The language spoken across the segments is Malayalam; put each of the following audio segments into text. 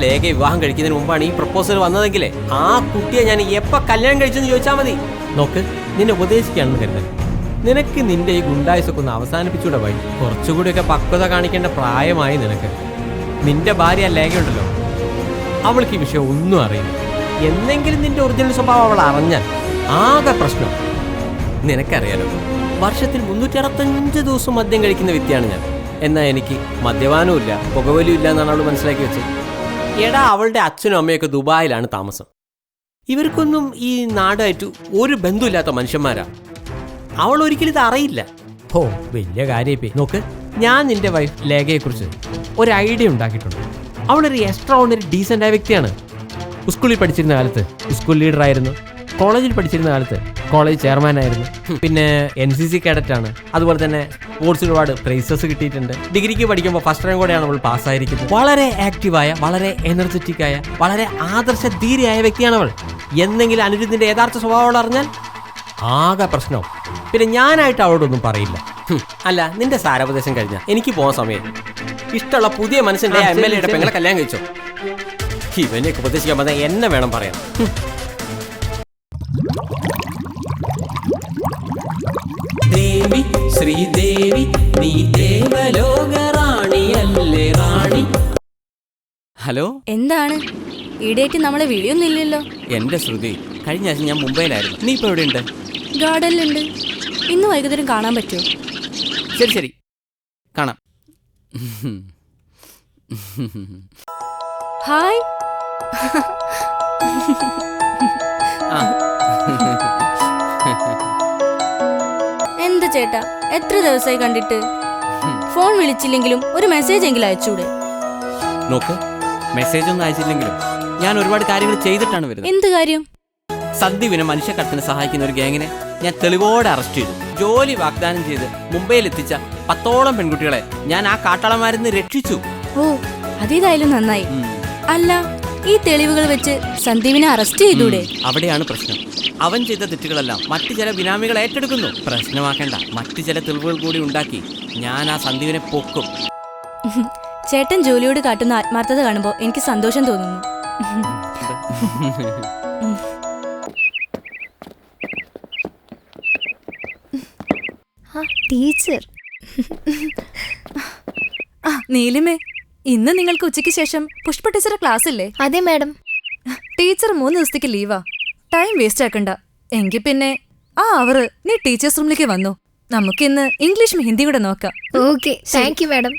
ലേഖ വിവാഹം കഴിക്കുന്നതിന് മുമ്പാണ് ഈ പ്രപ്പോസൽ വന്നതെങ്കിലേ ആ കുട്ടിയെ ഞാൻ എപ്പോൾ കല്യാണം കഴിച്ചെന്ന് ചോദിച്ചാൽ മതി. നോക്ക്, നിന്നെ ഉപദേശിക്കുകയാണെന്ന് കരുതൽ. നിനക്ക് നിന്റെ ഈ ഗുണ്ടായുസൊക്കെ ഒന്ന് അവസാനിപ്പിച്ചൂടെ പോയി. കുറച്ചുകൂടിയൊക്കെ പക്വത കാണിക്കേണ്ട പ്രായമായി നിനക്ക്. നിന്റെ ഭാര്യ ലേഖയുണ്ടല്ലോ, അവൾക്ക് ഈ വിഷയം ഒന്നും അറിയില്ല. എന്നെങ്കിലും നിന്റെ ഒറിജിനൽ സ്വഭാവം അവൾ അറിഞ്ഞാൽ ആകെ പ്രശ്നം. നിനക്കറിയാലോ, വർഷത്തിൽ 365 ദിവസം മദ്യം കഴിക്കുന്ന വ്യക്തിയാണ് ഞാൻ. എന്നാൽ എനിക്ക് മദ്യപാനവും ഇല്ല, പുകവലിയും ഇല്ല എന്നാണ് അവൾ മനസ്സിലാക്കി വെച്ചത്. എടാ, അവളുടെ അച്ഛനും അമ്മയൊക്കെ ദുബായിലാണ് താമസം. ഇവർക്കൊന്നും ഈ നാടായിട്ട് ഒരു ബന്ധമില്ലാത്ത മനുഷ്യന്മാരാ. അവൾ ഒരിക്കലും ഇത് അറിയില്ല. ഓ, വലിയ കാര്യമായി. നോക്ക്, ഞാൻ നിന്റെ വൈഫ് ലേഖയെക്കുറിച്ച് ഒരു ഐഡിയ ഉണ്ടാക്കിയിട്ടുണ്ട്. അവളൊരു എക്സ്ട്രാ ഓർഡിനറി ഡീസൻ്റ് ആയ വ്യക്തിയാണ്. സ്കൂളിൽ പഠിച്ചിരുന്ന കാലത്ത് സ്കൂൾ ലീഡറായിരുന്നു. കോളേജിൽ പഠിച്ചിരുന്ന കാലത്ത് കോളേജ് ചെയർമാനായിരുന്നു. പിന്നെ NCC കേഡറ്റാണ്. അതുപോലെ തന്നെ സ്പോർട്സിൽ ഒരുപാട് പ്രൈസസ് കിട്ടിയിട്ടുണ്ട്. ഡിഗ്രിക്ക് പഠിക്കുമ്പോൾ ഫസ്റ്റ് റാങ്ക് കൂടെയാണ് അവൾ പാസ്സായിരിക്കുന്നത്. വളരെ ആക്റ്റീവായ, വളരെ എനർജറ്റിക് ആയ, വളരെ ആദർശധീരയായ വ്യക്തിയാണ് അവൾ. എന്നെങ്കിലും അനിരുദ്ധിൻ്റെ യഥാർത്ഥ സ്വഭാവം അറിഞ്ഞാൽ ആകെ പ്രശ്നവും. പിന്നെ ഞാനായിട്ട് അവളോടൊന്നും പറയില്ല. അല്ല, നിന്റെ സാരോപദേശം കഴിഞ്ഞാൽ എനിക്ക് പോകാൻ സമയം. ഇഷ്ടമുള്ള പുതിയ മനുഷ്യൻ്റെ MLA യുടെ പെങ്ങളെ കല്യാണം കഴിച്ചോ. ഇവനെയൊക്കെ ഉപദേശിക്കാൻ പറഞ്ഞാൽ എന്നെ വേണം പറയാൻ. ദേവി ശ്രീദേവി നീ ദേവലോകറാണിയല്ലേ റാണി. ഹലോ, എന്താണ് ഈടേക്ക് നമ്മളെ വിളിയൊന്നുമില്ലല്ലോ? എന്റെ ശ്രുതി, കഴിഞ്ഞ ആഴ്ച ഞാൻ മുംബൈയിലായിരുന്നു. നീ ഇപ്പൊ എവിടെയുണ്ട്? ഗാർഡനിലുണ്ട്. ഇന്ന് വൈകുന്നേരം കാണാൻ പറ്റുമോ? ശരി ശരി, കാണാം. ഹായ്. എന്താ ചേട്ടാ, എത്ര ദിവസമായി കണ്ടിട്ട്? ഫോൺ വിളിച്ചില്ലെങ്കിലും ഒരു മെസ്സേജ് എങ്കിലും അയച്ചൂടെ? നോക്ക്, മെസ്സേജ് ഒന്നും അയച്ചില്ലെങ്കിലും ഞാൻ ഒരുപാട് കാര്യങ്ങൾ ചെയ്തിട്ടാണ് വരുന്നത്. എന്ത് കാര്യം? സന്ദീപിനെ മനുഷ്യക്കടത്തിന് സഹായിക്കുന്ന ഒരു ഗ്യാങ്ങിനെ ഞാൻ തെളിവോടെ അറസ്റ്റ് ചെയ്തു. ജോലി വാഗ്ദാനം ചെയ്ത് മുംബൈയിൽ എത്തിച്ച 10ഓളം പെൺകുട്ടികളെ ഞാൻ ആ കാട്ടാളന്മാരിൽ നിന്ന് രക്ഷിച്ചു. ഓ, അതേതായാലും നന്നായി. അല്ല, ഈ തെളിവുകൾ വെച്ച് സന്ദീപിനെ അറസ്റ്റ് ചെയ്തൂടെ? അവിടെയാണ് പ്രശ്നം. അവൻ ചെയ്ത തെറ്റുകളെല്ലാം മറ്റു ചില ബിനാമികൾ ഏറ്റെടുക്കുന്നു. പ്രശ്നമാക്കേണ്ട, മറ്റു ചില തെളിവുകൾ കൂടി ഉണ്ടാക്കി ഞാൻ ആ സന്ദീപിനെ പൊക്കും. ചേട്ടൻ ജോലിയോട് കാട്ടുന്ന ആത്മാർത്ഥത കാണുമ്പോൾ എനിക്ക് സന്തോഷം തോന്നുന്നു. ടീച്ചർ. നീലിമേ, ഇന്ന് നിങ്ങൾക്ക് ഉച്ചയ്ക്ക് ശേഷം പുഷ്പ ടീച്ചറെ ക്ലാസ് ഇല്ലേ? അതെ മാഡം. ടീച്ചർ 3 ദിവസത്തേക്ക് ലീവാ. ടൈം വേസ്റ്റ് ആക്കണ്ട. എങ്കിൽ പിന്നെ ആ അവറ് നീ ടീച്ചേഴ്സ് റൂമിലേക്ക് വന്നു. നമുക്കിന്ന് ഇംഗ്ലീഷും ഹിന്ദിയും കൂടെ നോക്കാം. Okay, thank you madam.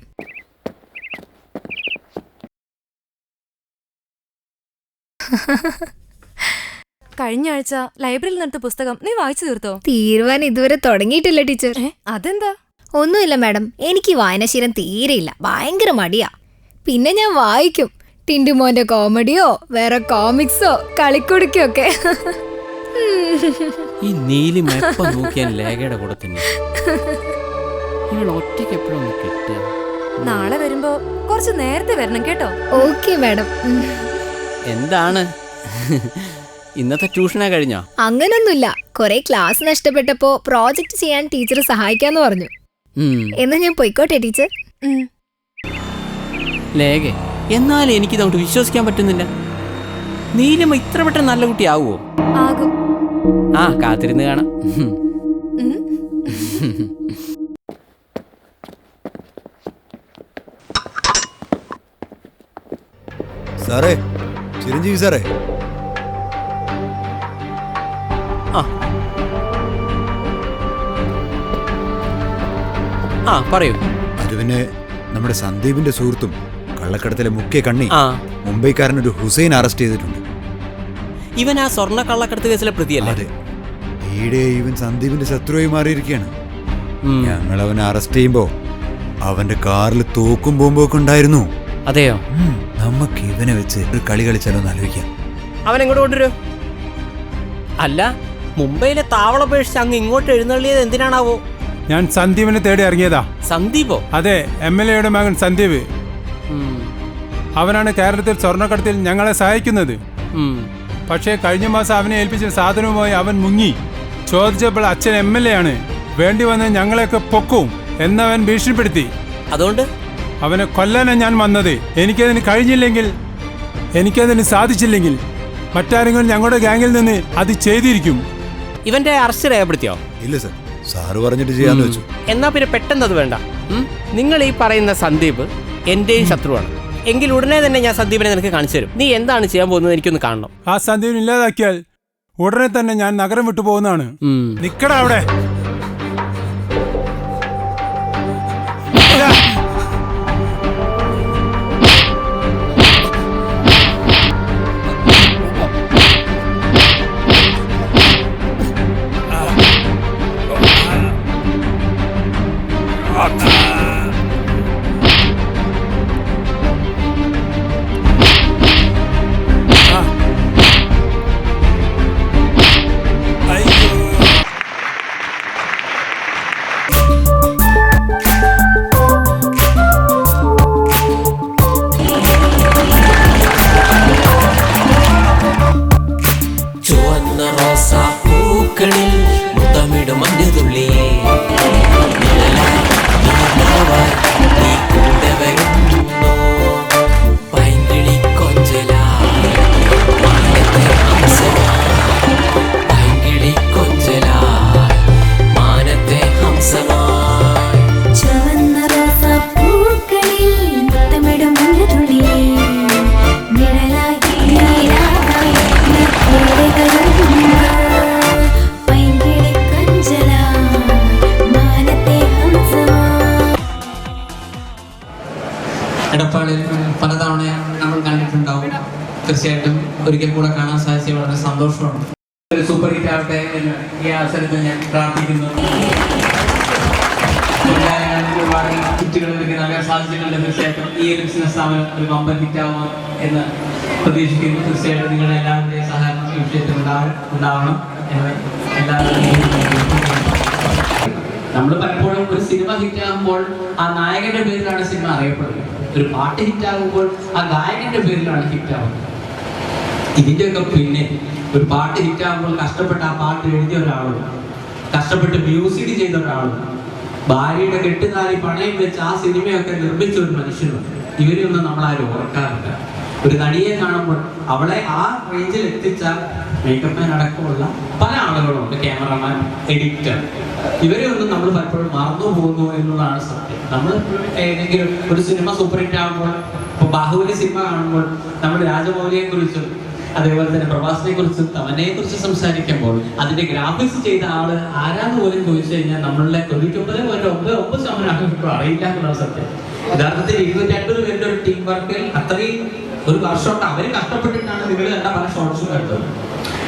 കഴിഞ്ഞ ആഴ്ച ലൈബ്രറിയിൽ നിന്നെടുത്ത പുസ്തകം നീ വായിച്ചു തീർത്തോ? തീരുവാൻ ഇതുവരെ തുടങ്ങിയിട്ടില്ല ടീച്ചർ. അതെന്താ? ഒന്നുമില്ല മാഡം, എനിക്ക് വായനാശീലം തീരെയില്ല. ഭയങ്കര മടിയാ. പിന്നെ ഞാൻ വായിക്കും. ടിൻഡുമോന്റെ കോമഡിയോ വേറെ കോമിക്സോ കളിക്കുടുക്കോ ഒക്കെ. ഈ നീലിമ എപ്പോ നോക്കിയാൽ ലേഖയുടെ കൂടെ തന്നെ. ഒറ്റയ്ക്ക് എപ്പോഴും കിട്ടുക. നാളെ വരുമ്പോ കുറച്ച് നേരത്തെ വരണം കേട്ടോ? Okay madam. എന്താണ് ഇന്നത്തെ ട്യൂഷനാ കഴിഞ്ഞോ? അങ്ങനൊന്നുമില്ല. കുറെ ക്ലാസ് നഷ്ടപ്പെട്ടപ്പോ പ്രോജക്റ്റ് ചെയ്യാൻ ടീച്ചർ സഹായിക്കാന്ന് പറഞ്ഞു. എന്നാ ഞാൻ പോയിക്കോട്ടെ ടീച്ചർ. ലേഖ, എന്നാലും എനിക്കിതങ്ങോട്ട് വിശ്വസിക്കാൻ പറ്റുന്നില്ല. നീലിമ ഇത്ര പെട്ടെന്ന് നല്ല കുട്ടിയാവുമോ? ആകും. ആ, കാത്തിരുന്ന് കാണാം. സാറേ, ചിരഞ്ജീവി സാറേ. ആ, പറയൂ. അത് പിന്നെ നമ്മുടെ സന്ദീപിന്റെ സുഹൃത്തും കള്ളക്കടത്തിലെ മുഖ്യ കണ്ണി മുംബൈക്കാരനൊരു ഹുസൈൻ അറസ്റ്റ് ചെയ്തിട്ടുണ്ട്. ഇവൻ ആ സ്വർണ്ണ കള്ളക്കടത്ത് കേസിലെ പ്രതിയല്ലേ? അതെ. ഈയിടെ ഇവൻ സന്ദീപിന്റെ ശത്രുവായി മാറിയിരിക്കുകയാണ്. ഞങ്ങൾ അവനെ അറസ്റ്റ് ചെയ്യുമ്പോ അവന്റെ കാറിൽ തോക്കും ബോംബൊക്കെ ഉണ്ടായിരുന്നു. അതെയോ? നമുക്ക് ഇവനെ വെച്ച് ഒരു കളി കളിച്ചാലോ എന്ന് ആലോചിക്കാം. അവൻ എങ്ങോട്ട് കൊണ്ടുവരൂ? അല്ല, മുംബൈയിലെ താവളം ഉപേക്ഷിച്ച് അങ്ങ് ഇങ്ങോട്ട് എഴുന്നള്ളിയത് എന്തിനാണാവോ? ഞാൻ സന്ദീപിനെ തേടി ഇറങ്ങിയതാ. സന്ദീപോ? അതെ, MLA-യുടെ മകൻ സന്ദീപ്. അവനാണ് കേരളത്തിൽ സ്വർണ്ണക്കടത്തിൽ ഞങ്ങളെ സഹായിക്കുന്നത്. പക്ഷേ കഴിഞ്ഞ മാസം അവനെ ഏൽപ്പിച്ച സാധനവുമായി അവൻ മുങ്ങി. ചോദിച്ചപ്പോൾ അച്ഛൻ MLA ആണ്, വേണ്ടി വന്ന് ഞങ്ങളെയൊക്കെ പൊക്കും എന്നവൻ ഭീഷണിപ്പെടുത്തി. അതുകൊണ്ട് അവനെ കൊല്ലാനാണ് ഞാൻ വന്നത്. എനിക്കതിന് കഴിഞ്ഞില്ലെങ്കിൽ എനിക്കതിന് സാധിച്ചില്ലെങ്കിൽ മറ്റാരെങ്കിലും ഞങ്ങളുടെ ഗാങ്ങിൽ നിന്ന് അത് ചെയ്തിരിക്കും. ഇവന്റെ അറസ്റ്റ് രേഖപ്പെടുത്തിയോ? ഇല്ല സർ, സാറ് പറഞ്ഞിട്ട് ചെയ്യാന്ന് വെച്ചു. എന്നാ പിന്നെ പെട്ടെന്ന് അത് വേണ്ട. നിങ്ങൾ ഈ പറയുന്ന സന്ദീപ് എന്റെയും ശത്രുവാണ്. എങ്കിൽ ഉടനെ തന്നെ ഞാൻ സന്ദീപിനെ നിനക്ക് കാണിച്ചു തരും. നീ എന്താണ് ചെയ്യാൻ പോകുന്നത് എനിക്കൊന്ന് കാണണം. ആ സന്ദീപിനെ ഇല്ലാതാക്കിയാൽ ഉടനെ തന്നെ ഞാൻ നഗരം വിട്ടു പോകുന്നതാണ്. നിക്കടാ അവിടെ. എടപ്പാളിൽ പലതവണ നമ്മൾ കണ്ടിട്ടുണ്ടാവും. തീർച്ചയായിട്ടും ഒരിക്കൽ കൂടെ കാണാൻ സാധിച്ചത് വളരെ സന്തോഷമാണ്. ഒരു സൂപ്പർ ഹിറ്റ് ആവട്ടെ എന്ന് ഈ അവസരത്തിൽ ഞാൻ പ്രാർത്ഥിക്കുന്നു. ഒരുപാട് ഹിറ്റുകളിലേക്ക് നൽകാൻ സാധിച്ചിട്ടുണ്ട്. തീർച്ചയായിട്ടും ഈ ഒരു ബിസിനസ് സ്ഥാപനം ഒരു വമ്പൻ ഹിറ്റാവുക എന്ന് പ്രതീക്ഷിക്കുന്നു. തീർച്ചയായിട്ടും നിങ്ങളുടെ എല്ലാവരുടെയും സഹകരണം ഈ വിഷയത്തിൽ ഉണ്ടാവണം എന്ന് എല്ലാവരും. നമ്മൾ പലപ്പോഴും ഒരു സിനിമ ഹിറ്റാകുമ്പോൾ ആ നായകന്റെ പേരിലാണ് സിനിമ അറിയപ്പെടുന്നത്. ഒരു പാട്ട് ഹിറ്റാകുമ്പോൾ ആ ഗായകന്റെ പേരിലാണ് ഹിറ്റാവുന്നത്. ഇതിൻ്റെയൊക്കെ പിന്നെ ഒരു പാട്ട് ഹിറ്റാകുമ്പോൾ കഷ്ടപ്പെട്ട് ആ പാട്ട് എഴുതിയ ഒരാളും കഷ്ടപ്പെട്ട് മ്യൂസിക് ചെയ്ത ഒരാളും ഭാര്യയുടെ കെട്ടുകാരി പണയം വെച്ച് ആ സിനിമയൊക്കെ നിർമ്മിച്ച ഒരു മനുഷ്യനും ഇവരെയൊന്നും നമ്മളാരും ഓർക്കാറില്ല. ഒരു നടിയെ കാണുമ്പോൾ അവളെ ആ റേഞ്ചിൽ എത്തിച്ച മേക്കപ്പ് മാൻ അടക്കമുള്ള പല ആളുകളുണ്ട്, ക്യാമറമാൻ, എഡിറ്റർ. ഇവരെ ഒന്നും നമ്മൾ പലപ്പോഴും മറന്നു പോകുന്നു എന്നുള്ളതാണ് സത്യം. നമ്മൾ ഏതെങ്കിലും ഒരു സിനിമ സൂപ്പർ ഹിറ്റ് ആകുമ്പോൾ, ഇപ്പോൾ ബാഹുബലി സിനിമ കാണുമ്പോൾ നമ്മൾ രാജമൗലിയെ കുറിച്ചും അതേപോലെ തന്നെ പ്രഭാസിനെ കുറിച്ചും തമന്നയെ കുറിച്ചും സംസാരിക്കുമ്പോൾ അതിന്റെ ഗ്രാഫിക്സ് ചെയ്ത ആള് ആരാന്ന് പോലും ചോദിച്ചു കഴിഞ്ഞാൽ നമ്മളുടെ 99.9% ആളുകൾക്ക് അറിയില്ല എന്നുള്ള സത്യം. യഥാർത്ഥത്തിൽ 250 പേരുടെ ഒരു ടീം വർക്കിൽ അത്രയും ഒരു വർഷമൊക്കെ അവർ കഷ്ടപ്പെട്ടിട്ടാണ് നിങ്ങൾ കണ്ട പല ഷോർട്സും കണ്ടത്.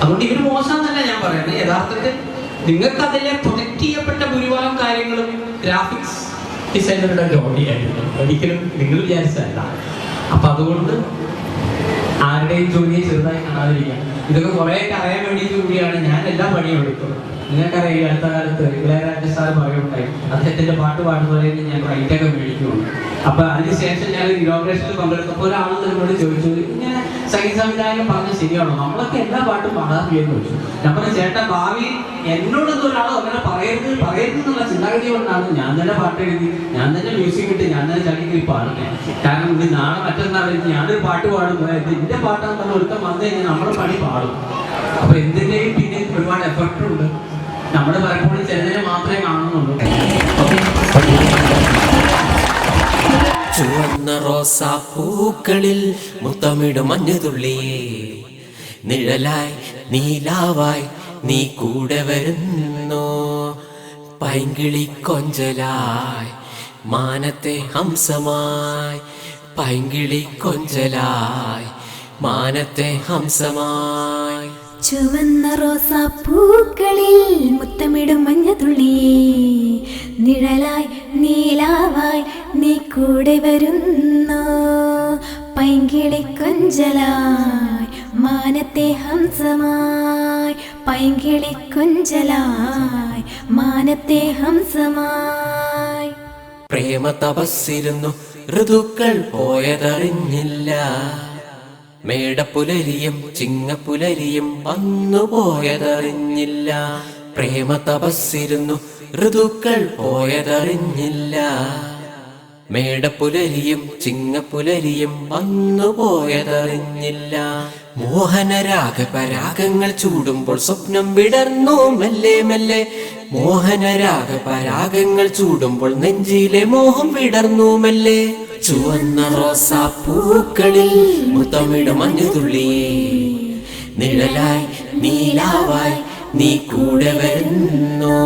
അതുകൊണ്ട് ഇവര് മോശമെന്നല്ല ഞാൻ പറയുന്നത്. യഥാർത്ഥത്തിൽ നിങ്ങൾക്ക് അതിലെ പ്രൊജക്ട് ചെയ്യപ്പെട്ട ഭൂരിഭാഗം കാര്യങ്ങളും ഗ്രാഫിക്സ് ഡിസൈനറുടെ ജോലിയായിരുന്നു, ഒരിക്കലും നിങ്ങൾ വിചാരിച്ചതല്ല. അപ്പൊ അതുകൊണ്ട് ആരുടെയും ജോലിയെ ചെറുതായി കാണാതിരിക്കാം. ഇതൊക്കെ കുറേയൊക്കെ അറിയാൻ വേണ്ടിയിട്ട് കൂടിയാണ് ഞാൻ എല്ലാ പണിയും എടുത്തത്. നിങ്ങൾക്കറിയാം, ഈ അടുത്ത കാലത്ത് ഇളയരാജ സാർ പറയുണ്ടായി അദ്ദേഹത്തിന്റെ പാട്ട് പാടുന്നവരെ ഞാൻ റൈറ്റൊക്കെ മേടിക്കുന്നുണ്ട്. അപ്പൊ അതിനുശേഷം ഞാൻ ഇനോഗ്രേഷനിൽ പങ്കെടുത്തപ്പോൾ ഒരാൾ എന്നോട് ചോദിച്ചു, ഇങ്ങനെ സംഗീത സംവിധായകൻ പറഞ്ഞ ശരിയാണോ, നമ്മളൊക്കെ എല്ലാ പാട്ടും പാടാറില്ലെന്ന് ചോദിച്ചു. ഞാൻ പറഞ്ഞു, ചേട്ടാ ഭാവി എന്നോടൊന്നും ഒരാൾ അങ്ങനെ പറയരുത് എന്നുള്ള ചിന്താഗതി കൊണ്ടാണ് ഞാൻ തന്നെ പാട്ട് എഴുതി, ഞാൻ തന്നെ മ്യൂസിക് ഇട്ട്, ഞാൻ തന്നെ ചാടിക്കറി പാടുന്നത്. കാരണം ഇത് നാളെ മറ്റന്നാൾ ഞാനൊരു പാട്ട് പാടുമ്പോൾ ഇത് എന്റെ പാട്ടാന്ന് പറഞ്ഞ ഒരുത്തം വന്നു കഴിഞ്ഞാൽ നമ്മുടെ പണി പാടും. അപ്പൊ എന്തിന്റെയും പിന്നെ ഒരുപാട് എഫർട്ട് ഉണ്ട്. നമ്മുടെ പലപ്പോഴും ചിലതിനെ മാത്രമേ കാണുന്നുള്ളൂ. ചുവന്ന റോസാ പൂക്കളിൽ മുത്തമിടും മഞ്ഞുതുള്ളിയേ, നിഴലായി നീലാവായി നീ കൂടെ വരുന്നു, പൈങ്കിളി കൊഞ്ചലായി മാനത്തെ ഹംസമായി, പൈങ്കിളി കൊഞ്ചലായി മാനത്തെ ഹംസമായി. ചുവന്ന റോസാ പൂക്കളിൽ മുത്തമിടും മഞ്ഞതുള്ളിയേ, നിഴലായി നീലാവായി നീ കൂടെ വരുന്നു, പൈങ്കിളി കൊഞ്ചലായി മാനത്തെ ഹംസമായി, പൈങ്കിളി കൊഞ്ചലായി മാനത്തെ ഹംസമായി. പ്രേമ തപസ്സിരുന്നു ഋതുക്കൾ പോയതറിഞ്ഞില്ല, മേടപ്പുലരിയും ചിങ്ങപ്പുലരിയും വന്നു പോയതറിഞ്ഞില്ല, പ്രേമ തപസ്സിരുന്നു ഋതുക്കൾ പോയതറിഞ്ഞില്ല, മേടപ്പുലരിയും ചിങ്ങപ്പുലരിയും വന്നുപോയതറിഞ്ഞില്ല. മോഹനരാഗപരാഗങ്ങൾ ചൂടുമ്പോൾ സ്വപ്നം വിടർന്നു മെല്ലെ മെല്ലെ. മോഹനരാഗപരാഗങ്ങൾ ചൂടുമ്പോൾ നെഞ്ചിലെ മോഹം വിടർന്നു മെല്ലെ. ചുവന്ന റോസാപ്പൂക്കളിൽ മുത്തമിടും മഞ്ഞുതുള്ളിയേ, നിഴലായി നീലാവായി നീ കൂടെ വരുന്നു.